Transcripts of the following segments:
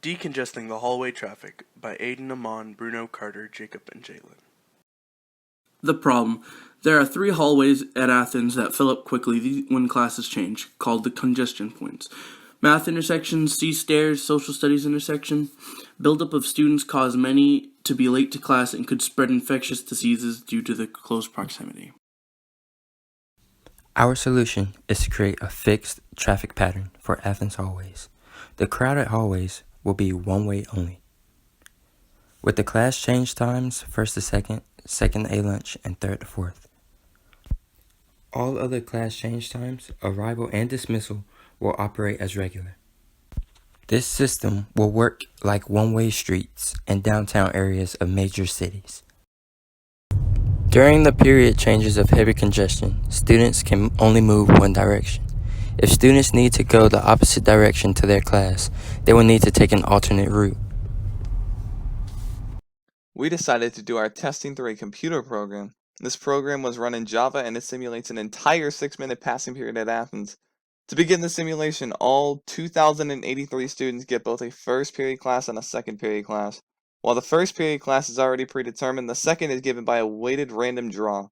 Decongesting the Hallway Traffic by Aiden, Aman, Bruno, Carter, Jacob, and Jalen. The problem. There are 3 hallways at Athens that fill up quickly when classes change, called the congestion points. Math intersections, C stairs, social studies intersection. Buildup of students cause many to be late to class and could spread infectious diseases due to the close proximity. Our solution is to create a fixed traffic pattern for Athens hallways. The crowded hallways will be one-way only. With the class change times, 1st to 2nd, 2nd to A-lunch, and 3rd to 4th. All other class change times, arrival and dismissal, will operate as regular. This system will work like one-way streets in downtown areas of major cities. During the period changes of heavy congestion, students can only move one direction. If students need to go the opposite direction to their class, they will need to take an alternate route. We decided to do our testing through a computer program. This program was run in Java and it simulates an entire 6-minute passing period at Athens. To begin the simulation, all 2,083 students get both a first period class and a second period class. While the first period class is already predetermined, the second is given by a weighted random draw.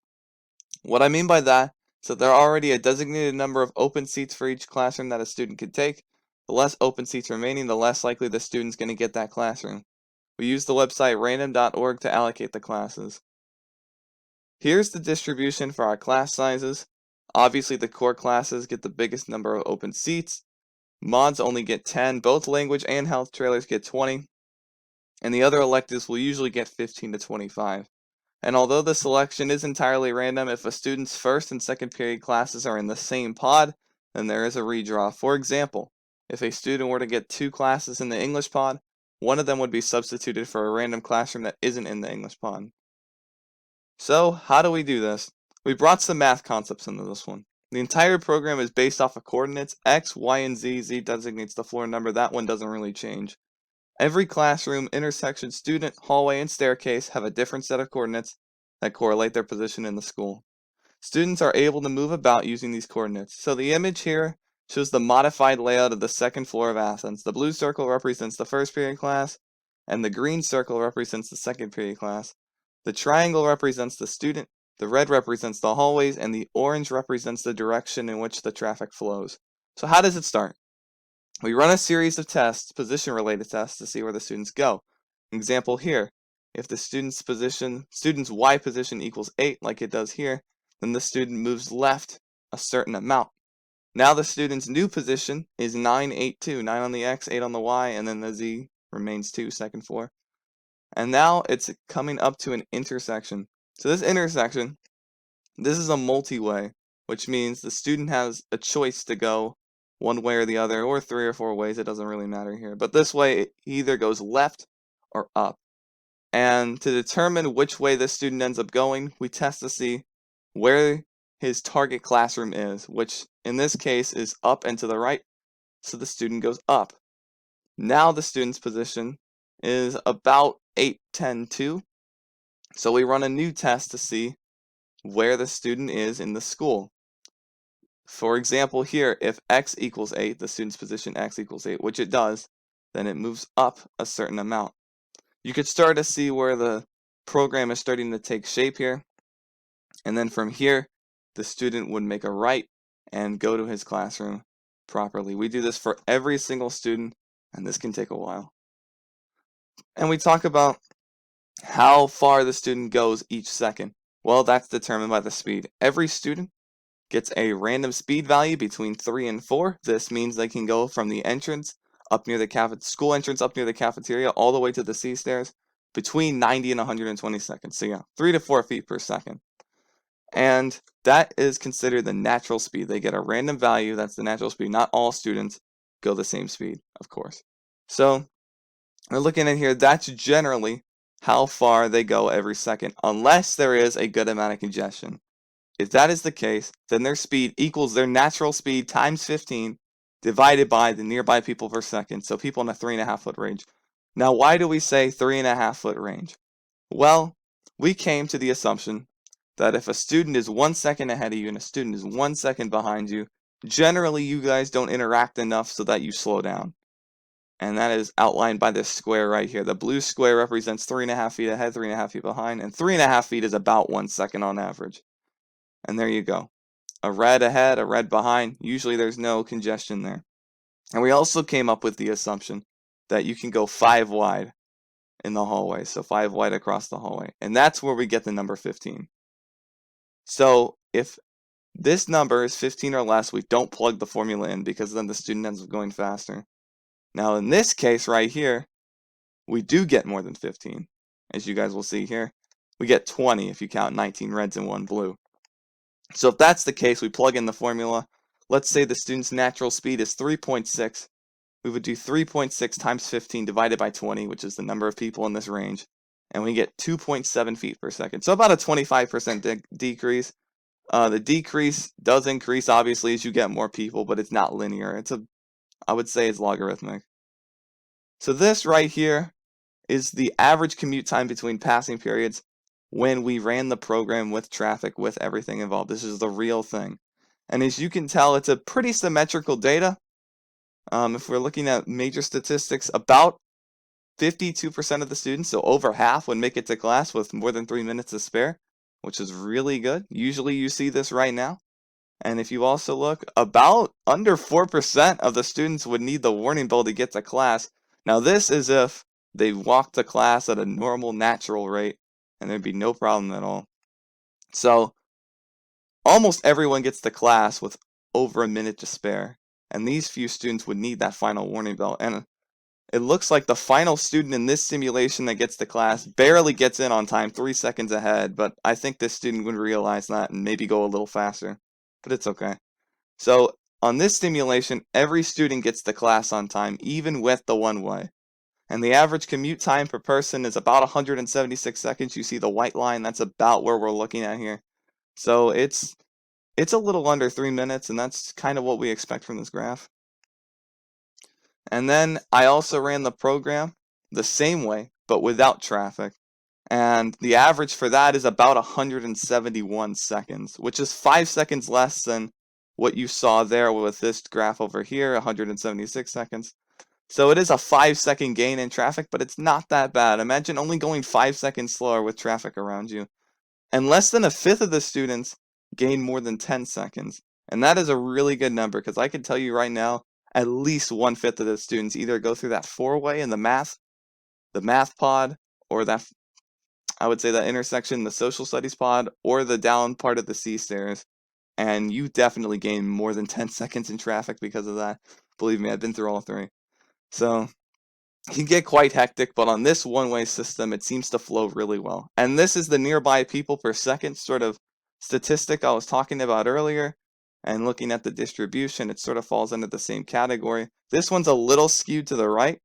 What I mean by that is that there are already a designated number of open seats for each classroom that a student could take. The less open seats remaining, the less likely the student's going to get that classroom. We use the website random.org to allocate the classes. Here's the distribution for our class sizes. Obviously, the core classes get the biggest number of open seats. Mods only get 10. Both language and health trailers get 20. And the other electives will usually get 15 to 25. And although the selection is entirely random, if a student's first and second period classes are in the same pod, then there is a redraw. For example, if a student were to get 2 classes in the English pod, one of them would be substituted for a random classroom that isn't in the English pod. So, how do we do this? We brought some math concepts into this one. The entire program is based off of coordinates x, y, and z. Z designates the floor number. That one doesn't really change. Every classroom, intersection, student, hallway, and staircase have a different set of coordinates that correlate their position in the school. Students are able to move about using these coordinates. So the image here shows the modified layout of the second floor of Athens. The blue circle represents the first period class, and the green circle represents the second period class. The triangle represents the student, the red represents the hallways, and the orange represents the direction in which the traffic flows. So how does it start? We run a series of tests, position-related tests, to see where the students go. Example here, if the student's y position equals 8, like it does here, then the student moves left a certain amount. Now the student's new position is 9, 8, 2. 9 on the x, 8 on the y, and then the z remains 2, second floor. And now it's coming up to an intersection. So this intersection, this is a multi-way, which means the student has a choice to go one way or the other, or 3 or 4 ways. It doesn't really matter here. But this way, he either goes left or up. And to determine which way the student ends up going, we test to see where his target classroom is, which in this case is up and to the right, so the student goes up. Now the student's position is about 8, 10, 2. So we run a new test to see where the student is in the school. For example here, if x equals 8, the student's position x equals 8, which it does, then it moves up a certain amount. You could start to see where the program is starting to take shape here. And then from here, the student would make a right and go to his classroom properly. We do this for every single student, and this can take a while. And we talk about how far the student goes each second. Well, that's determined by the speed. Every student gets a random speed value between 3 and 4. This means they can go from the entrance up near the school entrance up near the cafeteria all the way to the C stairs between 90 and 120 seconds. So yeah, 3 to 4 feet per second. And that is considered the natural speed. They get a random value, that's the natural speed. Not all students go the same speed, of course. So we're looking at here, that's generally how far they go every second, unless there is a good amount of congestion. If that is the case, then their speed equals their natural speed times 15 divided by the nearby people per second, so people in a 3.5 foot range. Now, why do we say 3.5 foot range? Well, we came to the assumption that if a student is 1 second ahead of you and a student is 1 second behind you, generally you guys don't interact enough so that you slow down. and that is outlined by this square right here. The blue square represents 3.5 feet ahead, 3.5 feet behind, and 3.5 feet is about 1 second on average. And there you go. A red ahead, a red behind. Usually there's no congestion there. And we also came up with the assumption that you can go 5 wide in the hallway, so 5 wide across the hallway. And that's where we get the number 15. So if this number is 15 or less, we don't plug the formula in because then the student ends up going faster. Now in this case right here, we do get more than 15. As you guys will see here, we get 20 if you count 19 reds and 1 blue. So if that's the case, we plug in the formula. Let's say the student's natural speed is 3.6. We would do 3.6 times 15 divided by 20, which is the number of people in this range, and we get 2.7 feet per second. So about a 25% decrease. The decrease does increase, obviously, as you get more people, but it's not linear. I would say it's logarithmic. So this right here is the average commute time between passing periods when we ran the program with traffic, with everything involved. This is the real thing. And as you can tell, it's a pretty symmetrical data. If we're looking at major statistics, about 52% of the students, so over half, would make it to class with more than 3 minutes to spare, which is really good. Usually you see this right now. And if you also look, about under 4% of the students would need the warning bell to get to class. Now this is if they walk to class at a normal, natural rate, and there'd be no problem at all. So almost everyone gets to class with over a minute to spare. And these few students would need that final warning bell. And it looks like the final student in this simulation that gets to class barely gets in on time, 3 seconds ahead. But I think this student would realize that and maybe go a little faster. But it's okay. So on this simulation, every student gets to class on time, even with the one-way. And the average commute time per person is about 176 seconds. You see the white line, that's about where we're looking at here. So it's a little under 3 minutes, and that's kind of what we expect from this graph. And then I also ran the program the same way, but without traffic. And the average for that is about 171 seconds, which is 5 seconds less than what you saw there with this graph over here, 176 seconds. So it is a 5-second gain in traffic, but it's not that bad. Imagine only going 5 seconds slower with traffic around you. And less than a fifth of the students gain more than 10 seconds. And that is a really good number, because I can tell you right now, at least 1/5 of the students either go through that 4-way in the math pod, or that, I would say, that intersection, the social studies pod, or the down part of the C stairs. And you definitely gain more than 10 seconds in traffic because of that. Believe me, I've been through all 3. So it can get quite hectic, but on this one-way system, it seems to flow really well. And this is the nearby people per second sort of statistic I was talking about earlier. And looking at the distribution, it sort of falls into the same category. This one's a little skewed to the right.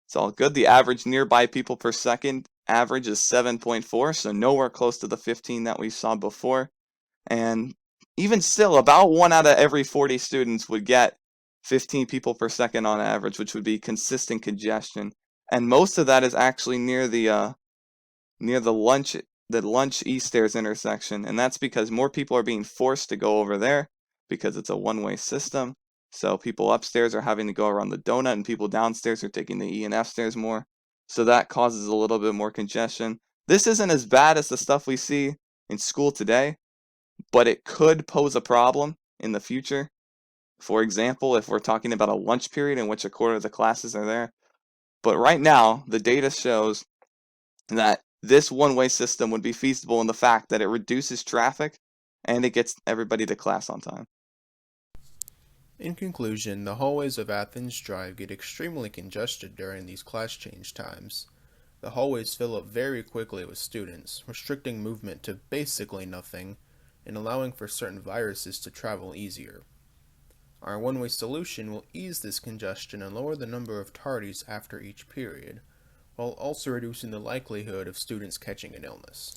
It's all good. The average nearby people per second average is 7.4, so nowhere close to the 15 that we saw before. And even still, about 1 out of every 40 students would get 15 people per second on average, which would be consistent congestion. And most of that is actually near the lunch East Stairs intersection, and that's because more people are being forced to go over there because it's a one-way system. So people upstairs are having to go around the donut, and people downstairs are taking the E and F stairs more. So that causes a little bit more congestion. This isn't as bad as the stuff we see in school today, but it could pose a problem in the future. For example, if we're talking about a lunch period in which a quarter of the classes are there. But right now, the data shows that this one-way system would be feasible in the fact that it reduces traffic and it gets everybody to class on time. In conclusion, the hallways of Athens Drive get extremely congested during these class change times. The hallways fill up very quickly with students, restricting movement to basically nothing, and allowing for certain viruses to travel easier. Our one-way solution will ease this congestion and lower the number of tardies after each period, while also reducing the likelihood of students catching an illness.